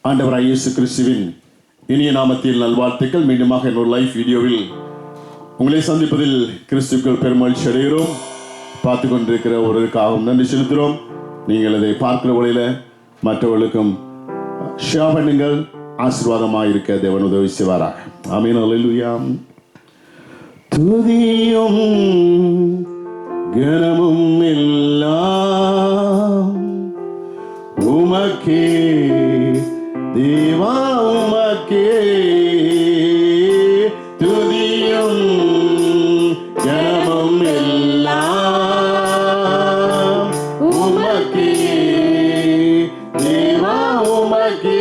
ஆண்டவராகிய இயேசு கிறிஸ்துவின் இனிய நாமத்தில் நல்வாழ்த்துக்கள். மீண்டுமாக என்னோட லைவ் வீடியோவில் உங்களை சந்திப்பதில் கிறிஸ்துக்கள் பெருமகிழ்ச்சி அடைகிறோம். பார்த்து கொண்டிருக்கிற ஒருவருக்காகவும் நன்றி செலுத்துகிறோம். நீங்கள் இதை பார்க்கிற வழியில் மற்றவர்களுக்கும் ஷேர் பண்ணுங்கள். ஆசீர்வாதமாக இருக்க தேவன் உதவி செய்வாராக. ஆமென். அல்லேலூயா. துதியும் கனமும் எல்லாம் உமக்கே தேவா, உமக்கே துதியும் கனமும் எல்லாம் உமக்கே தேவா, உமக்கே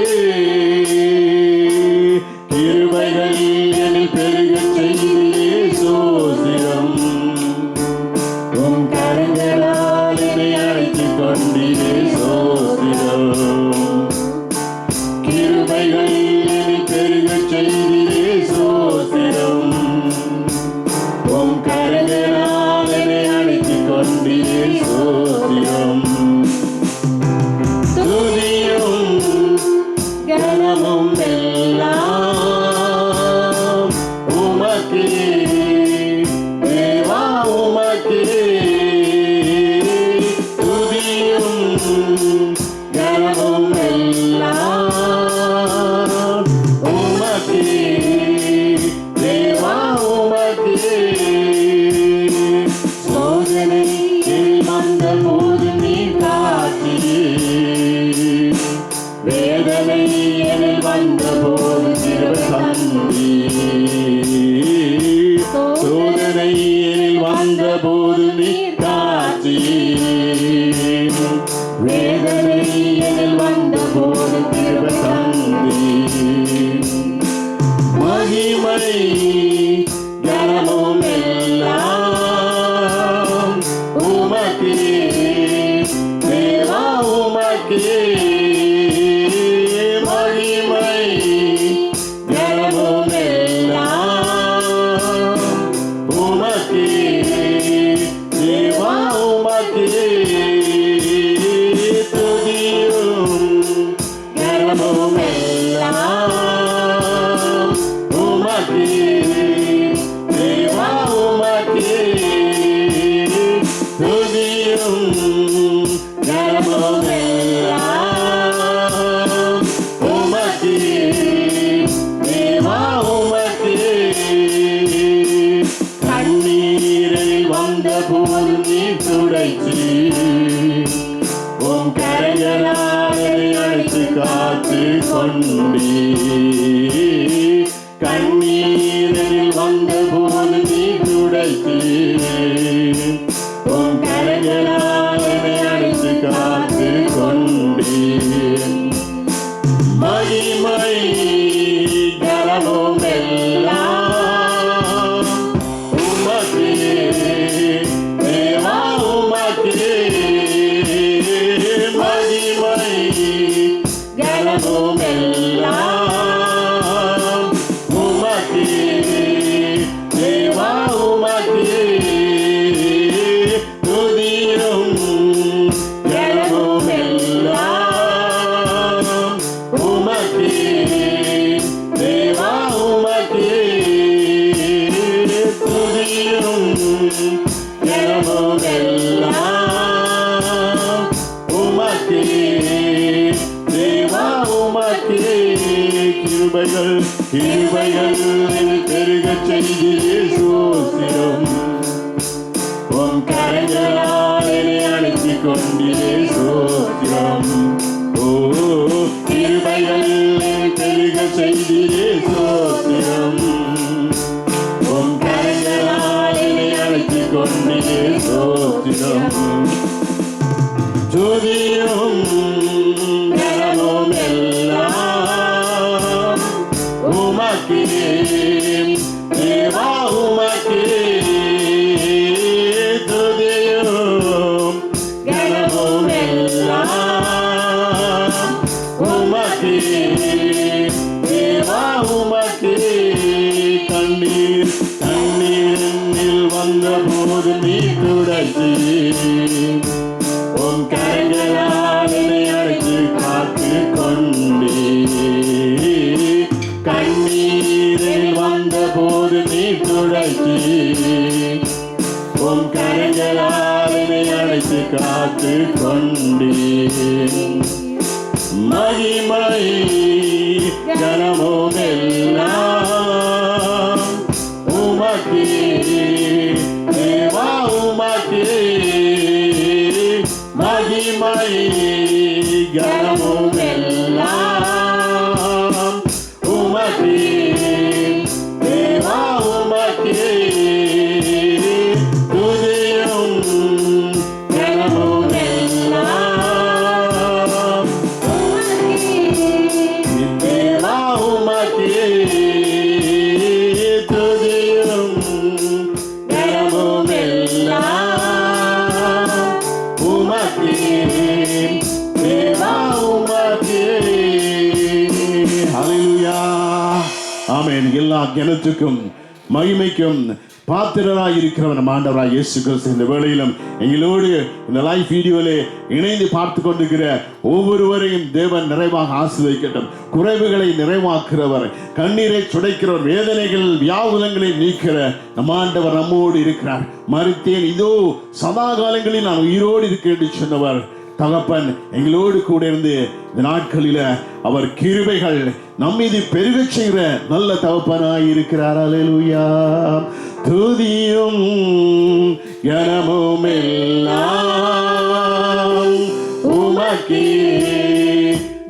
கிருபைகள் என்னில் பெருகச் செய்தீரே சோஸ்திரம். உம் கரங்களால் என்னை அழைத்துக் கொண்டீரே சோஸ்திரம். கிருபைகள் என்னில் பெருகச் செய்தீரே சோஸ்திரம். உம் கரங்களால் என்னை அழைத்துக் கொண்டீரே சோஸ்திரம். துதியும் கனமும் எல்லாம் உமக்கே தேவா, உமக்கே துதியும் கனமும் எல்லாம் உமக்கே தேவா, உமக்கே. சோதனையில் வந்த போது நீ காத்தீர், வேதனை எனில் வந்த போது கிருபை தந்தீர். சோதனை எனில் வந்த போது நீ காத்தீர், வேதனை எனில் வந்த போது கிருபை தந்தீர். மகிமை கனமும் எல்லாம் உமக்கே தேவா, உமக்கே மகிமை கனமும் எல்லாம் உமக்கே தேவா, உமக்கே துதியும் கனமும் எல்லாம் உமக்கே தேவா, உமக்கே துதியும் கனமும் எல்லாம் உமக்கே தேவா, உமக்கே. கண்ணீரில் வந்த போது நீ துடைத்தீர், உம் கரங்களால் என்னை அழைத்து காத்து கொண்டீர். கண்ணீரில் வந்த போது நீ துடைத்தீர், உம் கரங்களால் என்னை அழைத்து காத்து கொண்டீர். மகிமை கனமும் எல்லாம் உமக்கே தேவா, உமக்கே மகிமை கனமும் எல்லாம் உமக்கே தேவா, உமக்கே துதியும் கனமும் எல்லாம் உமக்கே தேவா, உமக்கே துதியும் கனமும் எல்லாம் உமக்கே தேவா, உமக்கே கிருபைகள் கிருபைகள் பெருகச் செய்தீரே சோஸ்திரம். உம் கரங்களால் என்னை அழைத்துக் கொண்டீரே சோஸ்திரம். ஓ கிருபைகள் பெருகச் செய்தீரே சோஸ்திரம். உம் கரங்களால் என்னை அழைத்துக் கொண்டீரே சோஸ்திரம். துதியும் கனமும் எல்லாம் உமக்கே தேவா, உமக்கே துதியும் கனமும் எல்லாம் உமக்கே தேவா, உமக்கே. கண்ணீர் கண்ணீரில் வந்த போது நீ துடைத்தீர், உம் கரங்களால் என்னை கரங்களால் என்னை அழைத்து காத்து கொண்டீர். மகிமை கனமும் எல்லாம் உமக்கே தேவா, உமக்கே மகிமை கனமும் எல்லாம் உமக்கே தேவா, உமக்கே துதியும் கனமும் எல்லாம் தேவா, உமக்கே துதியும் கனமும் எல்லாம் உமக்கே தேவா, உமக்கே. ஹல்லேலூயா, ஆமென். எல்லா கனத்துக்கும் மகிமைக்கும் பாத்திரராய் இருக்கிறவர் நம் ஆண்டவராய் இயேசு கிறிஸ்து இந்த வேளையிலும் எங்களோடு இந்த லைவ் வீடியோவிலே இணைந்து பார்த்து கொண்டிருக்கிற ஒவ்வொருவரையும் தேவன் நிறைவாக ஆசீர்வதிக்கட்டும். குறைவுகளை நிறைவாக்குறவர், கண்ணீரை சுடைக்கிறவர், வேதனைகள் வியாகுலங்களை நீக்கிற நம் ஆண்டவர் நம்மோடு இருக்கிறார். மரித்தேன், இதோ சதா காலங்களில் நான் உயிரோடு இருக்கிறேன் என்று சொன்னவர் தகப்பன் எங்களோடு கூட இருந்து இந்த நாட்களில அவர் கிருபைகள் நம்மீது பெருகச் செய்கிற நல்ல தகப்பனாய் இருக்கிறார். அல்லேலூயா, துதியும் கனமும் எல்லாம் உமக்கே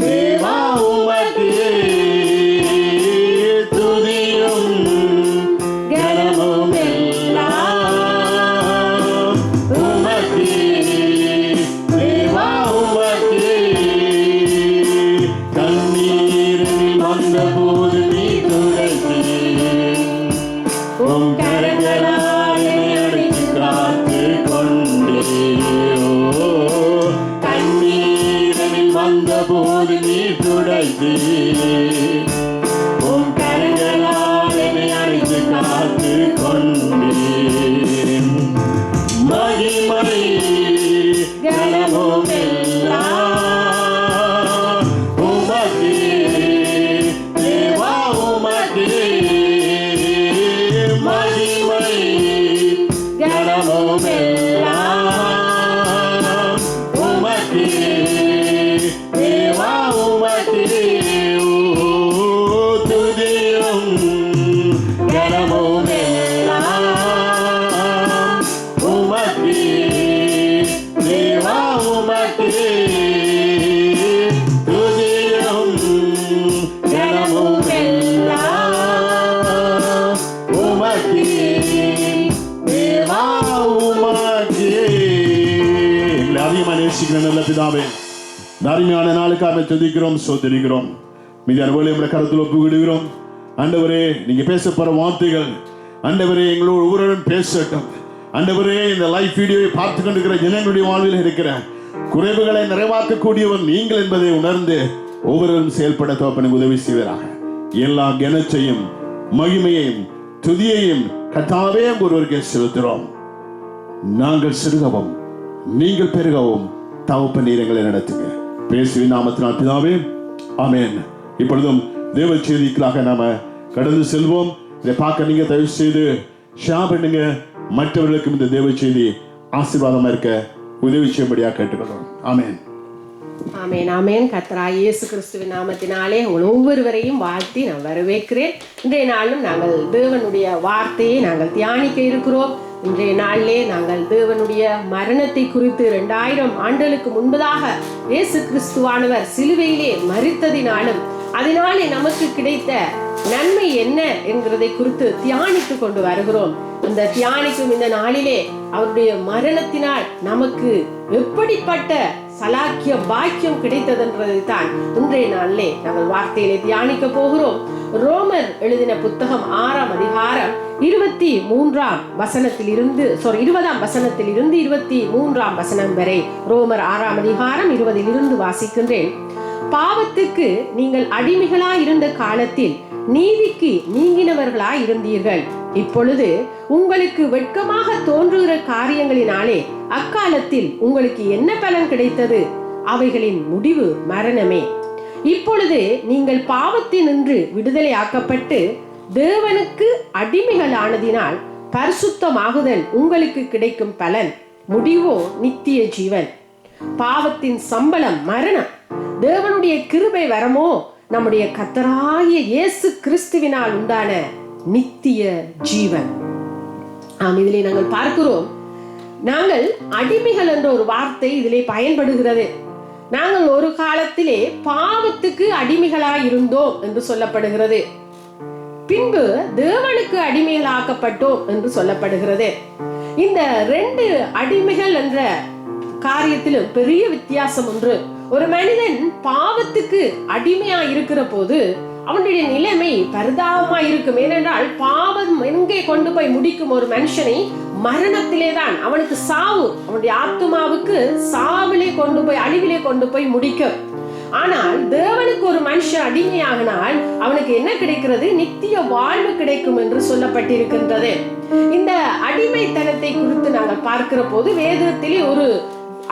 தேவா, உமக்கே துதியும் கனமும் எல்லாம் உமக்கே தேவா, உமக்கே. கண்ணீரில் வந்தபோது நீ துடைத்தீர், உம் கரங்களால் என்னை அணைத்து காத்து கொண்டீர். கண்ணீரில் வந்தபோது நீ துடைத்தீர், உம் கரங்களால் என்னை அணைத்து காத்து கொண்டீர். மகிமை கனமும் எல்லாம் உமக்கே தேவா, உமக்கே மகிமை கனமும் எல்லாம் உமக்கே தேவா, உமக்கே துதியும் கனமும் எல்லாம் உமக்கே தேவா, உமக்கே துதியும் கனமும் எல்லாம் உமக்கே தேவா, உமக்கே. எங்களை அதிகமாக நேசிக்கிற நல்ல பிதாவே, இந்த அருமையான நாளுக்காக துதிக்கிறோம், சோதரிக்கிறோம். மீதி அனுபவங்களை நம்முடைய கருத்தில் ஒப்புவிடுகிறோம். ஆண்டவரே, நீங்க பேச போற வார்த்தைகள் ஆண்டவரே எங்களோடு ஒவ்வொருவரும் பேசட்டும். ஆண்டவரே, இந்த லைவ் வீடியோவை பார்த்து கொண்டிருக்கிற ஜனங்களுடைய வாழ்வில் இருக்கிற குறைவுகளை நிறைவாக்கக்கூடியவன் நீங்கள் என்பதை உணர்ந்து ஒவ்வொருவரும் செயல்பட தகப்பனுக்கு உதவி செய்வதாக. எல்லா கனத்தையும் மகிமையையும் துதியையும் கர்த்தாவே ஒருவருக்கு செலுத்துகிறோம். நாங்கள் சிறுகவும் நீங்கள் பெருகவும் தகப்பன் எங்களை நடத்துங்க. பேசுவின் நாமத்தினால் பிதாவே, ஆமென். இப்பொழுதும் தேவ செய்திகளாக நாம கடந்து செல்வோம். இதை பார்க்க நீங்க தயவு செய்து ஷேர் பண்ணுங்க. மற்றவர்களுக்கும் இந்த தேவ செய்தி ஆசீர்வாதமா இருக்க உதவி செய்யும்படியாக கேட்டுக்கொள்கிறோம். ஆமென். ஆமென், ஆமென். கர்த்தராகிய இயேசு கிறிஸ்துவின் நாமத்தினாலே உங்கள் ஒவ்வொருவரையும் வாழ்த்தி நான் வரவேற்கிறேன். இன்றைய நாளும் நாங்கள் தேவனுடைய வார்த்தையை நாங்கள் தியானிக்க இருக்கிறோம். இன்றைய நாளிலே நாங்கள் தேவனுடைய மரணத்தை குறித்து 2000 ஆண்டுகளுக்கு முன்பதாக இயேசு கிறிஸ்துவானவர் சிலுவையிலே மரித்ததினாலும் அதனாலே நமக்கு கிடைத்த நன்மை என்ன என்கிறதை குறித்து தியானித்து கொண்டு வருகிறோம். இந்த தியானிக்கும் இந்த நாளிலே அவருடைய மரணத்தினால் நமக்கு எப்படிப்பட்ட சலாக்கிய பாக்கியம் கிடைத்ததென்றதை தான் இன்றைய நாளிலே நாங்கள் வார்த்தையிலே தியானிக்க போகிறோம். ரோமர் எழுதின புத்தகம் 6ஆம் அதிகாரம் 20ஆம் வசனத்தில் இருந்து 23ஆம் வசனம் வரை ரோமர் 6ஆம் அதிகாரம் 20 வாசிக்கின்றேன். பாவத்துக்கு நீங்கள் அடிமைகளாய் இருந்த காலத்தில் நீதிக்கு நீங்கினவர்களாய் இருந்தீர்கள். இப்பொழுது உங்களுக்கு வெட்கமாக தோன்றுகிற காரியங்களினாலே அக்காலத்தில் உங்களுக்கு என்ன பலன் கிடைத்தது? அவைகளின் முடிவு மரணமே. இப்பொழுது நீங்கள் பாவத்தினின்று விடுதலை ஆக்கப்பட்டு தேவனுக்கு அடிமைகளானதினால் பரிசுத்தமாகுதல் உங்களுக்கு கிடைக்கும் பலன், முடிவோ நித்திய ஜீவன். பாவத்தின் சம்பளம் மரணம், தேவனுடைய கிருபை வரமோ நம்முடைய கர்த்தராகிய இயேசு கிறிஸ்துவினால் உண்டான நித்திய ஜீவன். இதிலே நாங்கள் பார்க்கிறோம், நாங்கள் அடிமைகள் என்ற ஒரு வார்த்தை இதிலே பயன்படுகிறது. நாங்கள் ஒரு காலத்திலே பாவத்துக்கு அடிமைகளாய் இருந்தோம் என்று சொல்லப்படுகிறது. பின்பு தேவனுக்கு அடிமைகளாக்கப்பட்டோம் என்று சொல்லப்படுகிறது. இந்த 2 அடிமைகள் என்ற காரியத்திலும் பெரிய வித்தியாசம் ஒன்று. ஒரு மனிதன் பாவத்துக்கு அடிமையா இருக்கிற போது அவனுடைய நிலைமை பரிதாபமா இருக்கும். ஏனென்றால் பாவம் எங்கே கொண்டு போய் முடிக்கும் ஒரு மனுஷனை? மரணத்திலே தான். அவனுக்கு சாவு, அவனுடைய ஆத்துமாவுக்கு சாவிலே கொண்டு போய், அழிவிலே கொண்டு போய் முடிக்கும். ஆனால் தேவனுக்கு ஒரு மனுஷன் அடிமையாகினால் அவனுக்கு என்ன கிடைக்கிறது? நித்திய வாழ்வு கிடைக்கும் என்று சொல்லப்பட்டிருக்கின்றது. இந்த அடிமைத்தனத்தை குறித்து நாங்கள் பார்க்கிற போது வேதத்திலே ஒரு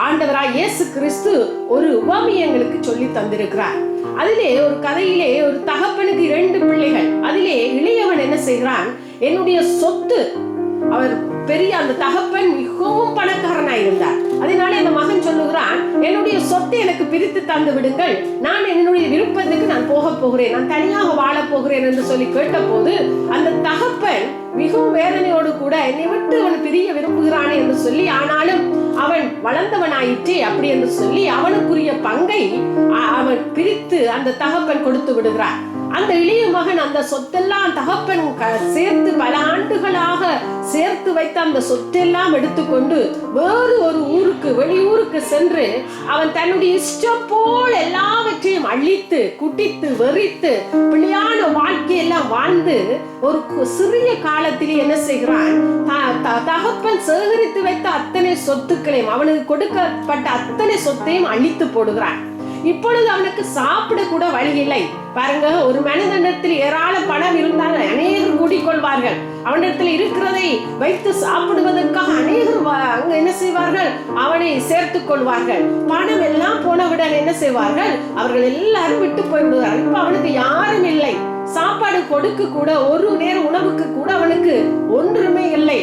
ஆண்டவராய் இயேசு கிறிஸ்து ஒரு உவமையங்களுக்கு சொல்லி தந்திருக்கிறார். அதிலே ஒரு கதையிலே ஒரு தகப்பனுக்கு 2 பிள்ளைகள். அதிலே இளையவன் என்ன செய்கிறான்? என்னுடைய சொத்து, அவர் பெரிய அந்த தகப்பன் மிகவும் பணக்காரனாய் இருந்தார். அதனாலே அந்த மகன் சொல்லுகிறான், என்னுடைய சொத்தை எனக்கு பிரித்து தந்து விடுங்கள், நான் என்னுடைய விருப்பத்துக்கு நான் போக போகிறேன், நான் தனியாக வாழ போகிறேன் என்று சொல்லி கேட்ட போது அந்த தகப்பன் மிகவும் வேதனையோடு கூட என்னை விட்டு அவன் பிரிய விரும்புகிறானே என்று சொல்லி, ஆனாலும் அவன் வளர்ந்தவனாயிற்றே அப்படி என்று சொல்லி அவனுக்குரிய பங்கை அவன் பிரித்து அந்த தகப்பன் கொடுத்து விடுகிறார். அந்த இளைய மகன் அந்த சொத்தெல்லாம் தகப்பன் சேர்த்து பல ஆண்டுகளாக சேர்த்து வைத்த அந்த சொத்தெல்லாம் எடுத்துக்கொண்டு வேறு ஒரு ஊருக்கு, வெளியூருக்கு சென்று அவன் தன்னுடைய இஷ்டம் போல் எல்லாவற்றையும் அழித்து குட்டித்து வெறித்து பிள்ளையான வாழ்க்கையெல்லாம் வாழ்ந்து ஒரு சிறிய காலத்திலே என்ன செய்கிறான்? தகப்பன் சேகரித்து வைத்த அத்தனை சொத்துக்களையும், அவனுக்கு கொடுக்கப்பட்ட அத்தனை சொத்தையும் அழித்து போடுகிறான். இப்பொழுது அவனுக்கு சாப்பிட கூட வழி இல்லை. பாருங்க, ஒரு மனிதனிடத்தில் ஏராள பணம் இருந்தால் அநேகர் கூடிக்கொள்வார்கள். அவனிடத்தில் இருக்கிறதை வைத்து சாப்பிடுவதற்காக அநேகர் அங்க என்ன செய்வார்கள்? அவனை சேர்த்துக் கொள்வார்கள். பணம் எல்லாம் போனவுடன் என்ன செய்வார்கள்? அவர்கள் எல்லாரும் விட்டு போய்விடுவார்கள். இப்ப அவனுக்கு யாரும் இல்லை. சாப்பாடு கொடுக்க கூட, ஒரு நேர உணவுக்கு கூட அவனுக்கு ஒன்றுமே இல்லை.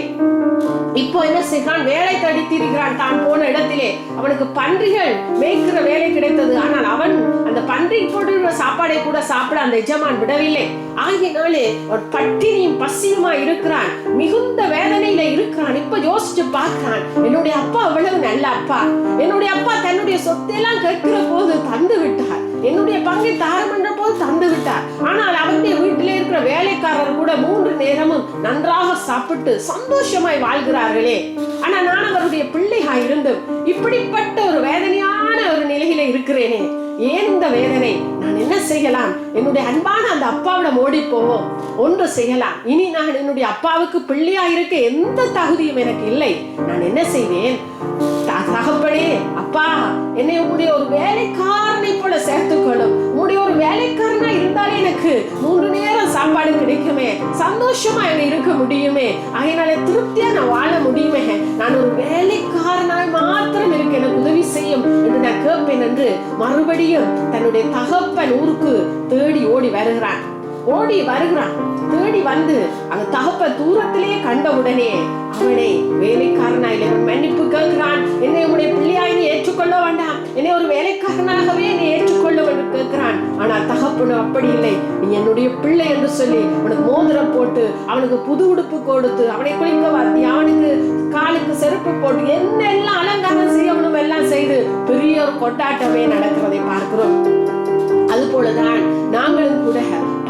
இப்போ என்ன செய்கிறான்? வேலை தடித்திருக்கிறான். தான் போன இடத்திலே அவனுக்கு பன்றிகள் மேய்க்கிற வேலை கிடைத்தது. ஆனால் அவன் அந்த பன்றி போடுற சாப்பாடை கூட சாப்பிட அந்த எஜமான் விடவில்லை. ஆகினாலே ஒரு பட்டினியும் பசியுமா இருக்கிறான், மிகுந்த வேதனையில இருக்கிறான். இப்ப யோசிச்சு பார்க்கிறான், என்னுடைய அப்பா அவ்வளவு நல்ல அப்பா, என்னுடைய அப்பா தன்னுடைய சொத்தையெல்லாம் கேட்கிற போது தந்து விட்டார், என்னுடைய பங்கை தாரம் என்ற போது தந்து விட்டார். ஆனால் அவருடைய வீட்டிலே இருக்கிற வேலைக்காரர் கூட 3 நேரமும் நன்றாக சாப்பிட்டு சந்தோஷமாய் வாழ்கிறார்களே. ஆனா நான் அவருடைய பிள்ளையா இருந்தும் இப்படிப்பட்ட ஒரு வேதனையான ஒரு நிலையில இருக்கிறேனே, ஏன் இந்த வேதனை? நான் என்ன செய்யலாம்? என்னுடைய அன்பான அந்த அப்பாவிடம் ஓடி போவோம், ஒன்று செய்யலாம். இனி நான் என்னுடைய அப்பாவுக்கு பிள்ளையா இருக்க எந்த தகுதியும் எனக்கு இல்லை. நான் என்ன செய்வேன்? தகப்பனே, அப்பா, என்னை உங்களுடைய ஒரு வேலைக்காரனை போல சேர்த்துக்கொள்ளும். உங்களுடைய ஒரு வேலைக்காரனா இருந்தாலே எனக்கு 3 நேரம் சாப்பாடு கிடைக்குமே, சந்தோஷமா என்ன இருக்க முடியுமே, அதனால திருப்தியா நான் வாழ முடியுமே, நான் ஒரு வேலைக்காரனாய் மாத்திரம் இருக்க எனக்கு உதவி செய்யும் என்று நான் கேட்பேன் என்று மறுபடியும் தன்னுடைய தகப்பன் ஊருக்கு தேடி ஓடி வருகிறான். தேடி வந்து அந்த தகப்பன் தூரத்திலே கண்டவுடனே அவனை வேலைக்காரனாய் மன்னிப்பு கேட்கிறான். என்னை உடைய பிள்ளையாய் நீ ஏற்றுக்கொள்ள வேண்டாம், என்னை ஒரு வேலைக்காரனாகவே நீ ஏற்றுக்கொள்ள வேண்டும் கேட்கிறான். ஆனால் தகப்பனு அப்படி இல்லை, நீ என்னுடைய பிள்ளை என்று சொல்லி அவனுக்கு மோதிரம் போட்டு, அவனுக்கு புது உடுப்பு கொடுத்து, அவனை குளிக்க வாத்தி, அவனுக்கு காலுக்கு செருப்பு போட்டு, என்னெல்லாம் அலங்காரம் செய்யணும் எல்லாம் செய்து பெரிய ஒரு கொண்டாட்டமே நடக்கிறதை பார்க்கிறோம். அது போலதான் நாங்களும் கூட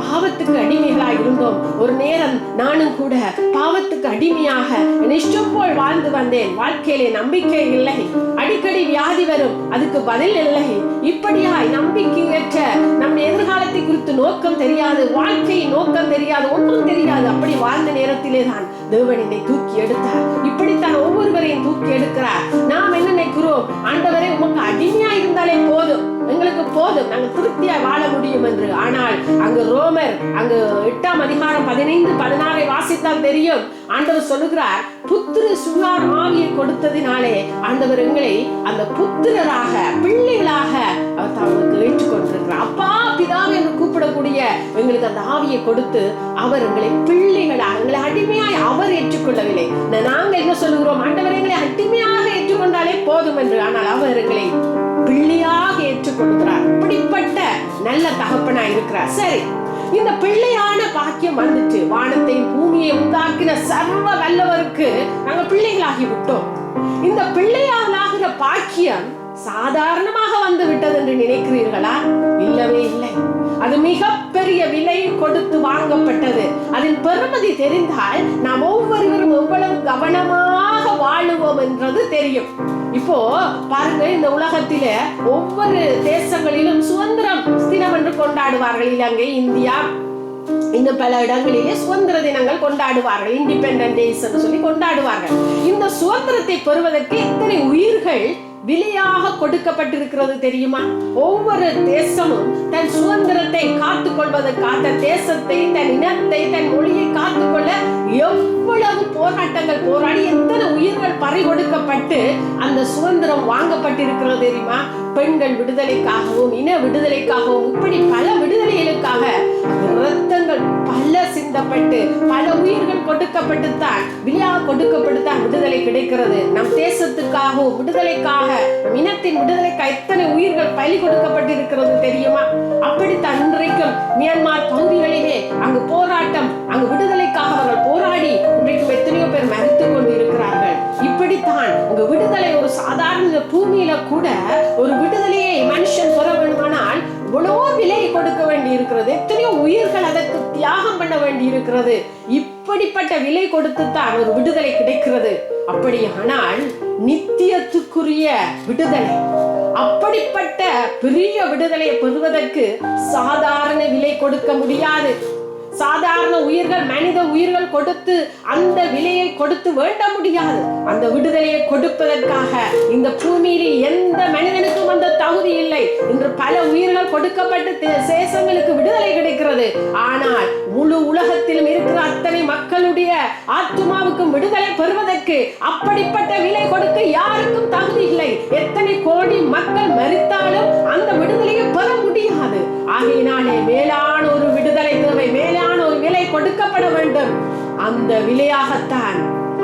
பாவத்துக்கு அடிமைகளாக இருந்தோம். ஒரு நேரம் நானும் கூட பாவத்துக்கு அடிமையாக என் இஷ்டம் போல் வாழ்ந்து வந்தேன். வாழ்க்கையிலே நம்பிக்கை இல்லை, அடிக்கடி வியாதி வரும், அதுக்கு பதில் இல்லை. இப்படியாய் நம்பிக்கையற்ற, நம் எதிர்காலத்தை குறித்து நோக்கம் தெரியாது, வாழ்க்கை நோக்கம் தெரியாது, ஒன்றும் தெரியாது. அப்படி வாழ்ந்த நேரத்திலே தான் தேவன் என்னை தூக்கி எடுத்தார். இப்படித்தான் ஒவ்வொருவரையும் தூக்கி எடுக்கிறார். நாம் என்ன நினைக்கிறோம்? ஆண்டவரே, உமக்கு அடிமையா இருந்தாலே போதும், எங்களுக்கு போதும், நாங்கள் திருப்தியா வாழ முடியும் என்று. ஆனால் அங்கு ரோமர் அங்கு 8ஆம் அதிகாரம் 15-16 வாசித்தால் தெரியும். ஆண்டவர் சொல்லுகிறார், புத்திர சுகார் ஆவியை கொடுத்ததினாலே ஆண்டவர் எங்களை அந்த புத்திரராக, பிள்ளைகளாக அவர் தமக்கு ஏற்றுக்கொண்டிருக்கிறார். அப்பா பிதாவை என்று கூப்பிடக்கூடிய எங்கள் எங்களுக்கு அந்த ஆவியை கொடுத்து அவர் எங்களை பிள்ளைகளாக, எங்களை அடிமையாய் அவர் ஏற்றுக்கொள்ளவில்லை. நாங்கள் என்ன சொல்லுகிறோம்? ஆண்டவர் எங்களை அடிமையாக ஏற்றுக்கொண்டாலே போதும் என்று. ஆனால் அவர் எங்களை பிள்ளையாக ஏற்றுக்கொள்கிறார். இப்படிப்பட்ட நல்ல தகப்பனா இருக்கிறார். சரி, இந்த பிள்ளையான பாக்கியம் வந்துட்டு வானத்தையும் பூமியை உண்டாக்கின சர்வ வல்லவருக்கு நாங்கள் பிள்ளைகளாகி விட்டோம். இந்த பிள்ளையாளாகிற பாக்கியம் சாதாரணமாக வந்து விட்டது என்று நினைக்கிறீர்களா? இல்லவே இல்லை. அது மிகப்பெரிய விலை கொடுத்து வாங்கப்பட்டது. அதன் பெருமதி தெரிந்தால் நாம் ஒவ்வொருவரும் எவ்வளவு கவனமாக வாழுவோம் என்றது தெரியும். இப்போ பாருங்க, இந்த உலகத்தில ஒவ்வொரு தேசங்களிலும் சுதந்திரம் தினம் என்று கொண்டாடுவார்கள். இலங்கை, இந்தியா, இன்னும் பல இடங்களிலே சுதந்திர தினங்கள் கொண்டாடுவார்கள். இண்டிபெண்டன்ட் டேஸ் என்று சொல்லி கொண்டாடுவார்கள். இந்த சுதந்திரத்தை பெறுவதற்கு எத்தனை உயிர்கள் விலையாக கொடுக்கப்பட்டிருக்கிறது தெரியுமா? ஒவ்வொரு தேசமும் தன் சுதந்திரத்தை காத்துக் கொள்வதற்காக, தேசத்தை, தன் இனத்தை, தன் மொழியை காத்துக்கொள்ள எவ்வளவு போராட்டங்கள் போராடி எத்தனை உயிர்கள் பறிகொடுக்கப்பட்டு அந்த சுதந்திரம் வாங்கப்பட்டிருக்கிறது தெரியுமா? பெண்கள் விடுதலைக்காகவும், இன விடுதலைக்காகவும், இப்படி பல விடுதலைகளுக்காக இரத்தங்கள் பல சிந்தப்பட்டு பல உயிர்கள் கொடுக்கப்பட்டுத்தான், விலையாக கொடுக்கப்பட்டுத்தான் விடுதலை கிடைக்கிறது. நம் தேசத்துக்காகவும் விடுதலைக்காக, நம் இனத்தின் விடுதலைக்காக எத்தனை உயிர்கள் பலி கொடுக்கப்பட்டிருக்கிறது தெரியுமா? அப்படித்தான் இன்றைக்கும் மியான்மர் பகுதிகளிலே அங்கு போராட்டம், அங்கு விடுதலைக்காக அவர்கள் போராடி இன்றைக்கும் எத்தனையோ பேர் மரித்துக் கொண்டு இருக்கிறார்கள். இப்படித்தான் அங்கு விடுதலை ஒரு சாதாரண பூமியில கூட ஒரு விடுதலையை மனுஷன் பெற வேண்டுமானால் இவ்வளவோ விலை கொடுக்க வேண்டி இருக்கிறது. எத்தனையோ உயிர்கள் அதற்கு தியாகம் பண்ண வேண்டி இருக்கிறது. இப்படிப்பட்ட விலை கொடுத்துத்தான் ஒரு விடுதலை கிடைக்கிறது. அப்படியானால் நித்தியத்துக்குரிய விடுதலை, அப்படிப்பட்ட பெரிய விடுதலையை பெறுவதற்கு சாதாரண விலை கொடுக்க முடியாது. சாதாரண உயிர்கள், மனித உயிர்கள் கொடுத்து அந்த விலையை கொடுத்து வேண்ட முடியாது. அந்த விடுதலையை கொடுப்பதற்காக இந்த பூமியிலே எந்த மனிதனுக்கும் அந்த தகுதி இல்லை. இன்று பல உயிர்கள் கொடுக்கப்பட்டு தேசங்களுக்கு விடுதலை கிடைக்கிறது. ஆனால் முழு உலகத்திலும் இருக்கிற அத்தனை மக்களுடைய ஆத்துமாவுக்கும் விடுதலை பெறுவதற்கு அப்படிப்பட்ட விலை கொடுக்க யாருக்கும் தகுதி இல்லை. எத்தனை கோடி மக்கள் மரித்தாலும் அந்த விடுதலையை பெற முடியாது. ஆகையினாலே மேலான ஒரு விடுதலை தேவை, மேலான ஒரு விலை கொடுக்கப்பட வேண்டும். அந்த விலையாகத்தான்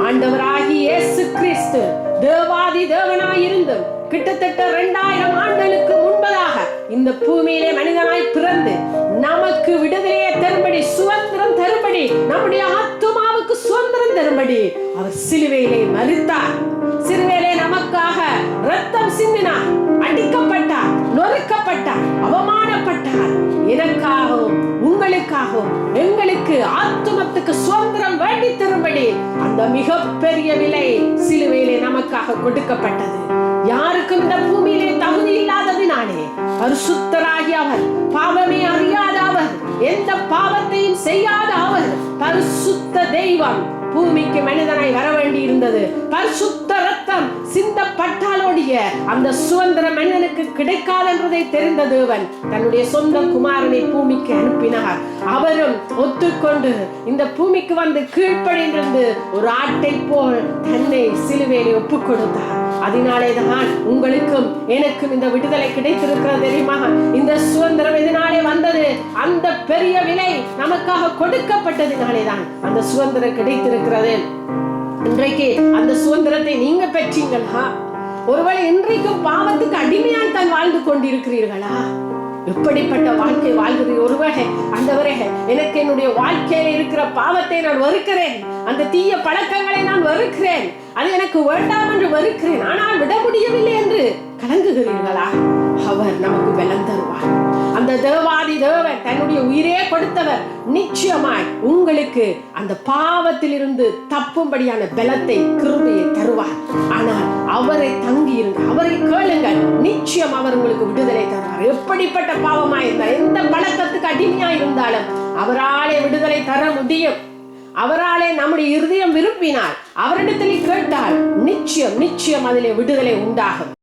ஆண்டவராகிய இயேசு கிறிஸ்து தேவாதி தேவனாயிருந்தும் கிட்டத்தட்ட 2000 ஆண்டுகளுக்கு முன்பதாக இந்த பூமியிலே மனிதனாய் பிறந்து நமக்கு விடுதலையை தரும்படி, சுதந்திரம் தரும்படி, நம்முடைய ஆத்துமாவுக்கு சுதந்திரம் தரும்படி அவர் சிலுவையிலே மரித்தார். சிலுவையிலே நமக்காக ரத்தம் சிந்தினார், அடிக்கப்பட்டார், நொறுக்கப்பட்டார், அவமானப்பட்டார். எனக்காகவும் உங்களுக்காகவும் எங்களுக்கு ஆத்துமத்துக்கு சுதந்திரம் வேண்டி தரும்படி அந்த மிகப்பெரிய விலை சிலுவையிலே நமக்காக கொடுக்கப்பட்டது. யாருக்கும் இந்த பூமியிலே தகுதி இல்லாததினாலே பரிசுத்தராகி அவர், பாவமே அறியாத அவர், எந்த பாவத்தையும் செய்யாத அவர், பரிசுத்த தெய்வம் பூமிக்கு மனிதனாய் வர வேண்டி இருந்தது. பரிசுத்த ரத்தம் சிந்தப்பட்டாலோடைய அந்த சுதந்திர மனிதனுக்கு கிடைக்காதென்றதை தெரிந்த தேவன் தன்னுடைய சொந்த குமாரனை பூமிக்கு அனுப்பினார். அவரும் ஒத்துக்கொண்டு இந்த பூமிக்கு வந்து கீழ்ப்படிந்து ஒரு ஆட்டை போல் தன்னை சிலுவையிலே ஒப்புக் கொடுத்தார். அதனாலே தான் உங்களுக்கும் எனக்கும் இந்த விடுதலை கிடைத்திருக்கிறது தெரியுமா? இந்த சுதந்திரம் எதனாலே வந்தது? அந்த பெரிய விலை நமக்காக கொடுக்கப்பட்டதினாலே தான் அந்த சுதந்திரம் கிடைத்திருக்கிறது. இன்றைக்கு அந்த சுதந்திரத்தை நீங்க பெற்றீங்களா? ஒருவேளை இன்றைக்கும் பாவத்துக்கு அடிமையால் தான் வாழ்ந்து கொண்டிருக்கிறீர்களா? எப்படிப்பட்ட வாழ்க்கை வாழ்கிறீர்கள்? ஒருவேளை ஆண்டவரே, எனக்கு என்னுடைய வாழ்க்கையில இருக்கிற பாவத்தை நான் வெறுக்கிறேன், அந்த தீய பழக்கங்களை நான் வெறுக்கிறேன், அது எனக்கு வேண்டாம் என்று வெறுக்கிறேன், ஆனால் விட முடியவில்லை என்று கலங்குகிறீர்களா? அவர் நமக்கு பலம் தருவார். அந்த தேவாதி தேவன் தன்னுடைய உயிரே கொடுத்தவர் நிச்சயமாய் உங்களுக்கு அந்த பாவத்தில் இருந்து தப்பும்படியான பலத்தை, கிருபையை தருவார். ஆனால் அவரை தங்கி இருந்து அவரை கேளுங்கள், நிச்சயம் அவர் உங்களுக்கு விடுதலை தருவார். எப்படிப்பட்ட பாவமாய் இருந்தால், எந்த பழக்கத்துக்கு அடிமையாய் இருந்தாலும் அவராலே விடுதலை தர முடியும். அவராலே நம்முடைய இருதயம் விரும்பினால், அவரிடத்தில் கேட்டால் நிச்சயம் நிச்சயம் அதிலே விடுதலை உண்டாகும்.